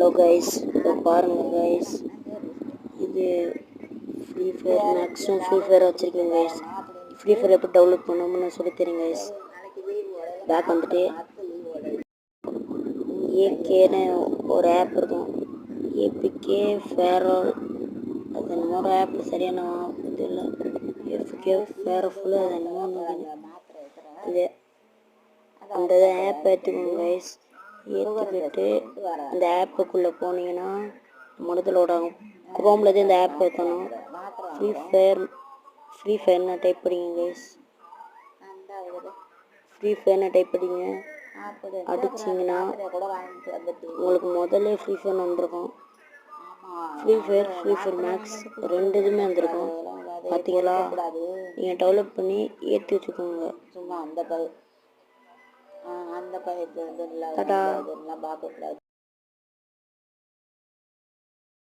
Hello guys, இப்போ பாருங்கள் guys, இது free fire maximum free fire வச்சுருக்கேன் கைஸ். ஃப்ரீ ஃபயர் எப்படி டவுன்லோட் பண்ணணும்னு சொல்லி தெரியும் கைஸ். பேக் வந்துட்டு ஏகேன்னு ஒரு ஆப் இருக்கும், ஏபிகே ஃபேரோல், அது என்னமோ ஒரு ஆப், சரியான இது இல்லை, ஏபிகே ஃபேரோஃபுல், அது என்னமோ இது. அந்த ஆப் ஏற்றுக்கோங்க கைஸ். ஏற்றிக்கிட்டு இந்த ஆப்புக்குள்ளே போனீங்கன்னா முதல்ல ஆகும். குரோமில் தான் இந்த ஆப் ஏற்றணும். ஃப்ரீ ஃபயர்னு டைப் பண்ணிங்க கைஸ். ஃப்ரீ ஃபயர்னு டைப் பண்ணிங்க, அடிச்சிங்கன்னா உங்களுக்கு முதல்ல ஃப்ரீ ஃபயர்னு வந்திருக்கும். ஃப்ரீ ஃபயர் மேக்ஸ் ரெண்டு இதுவுமே வந்திருக்கும். பார்த்தீங்களா? நீங்கள் டெவலப் பண்ணி ஏற்றி வச்சுக்கோங்க. சும்மா அந்த பயத்து பார்க்கக்கூடாது.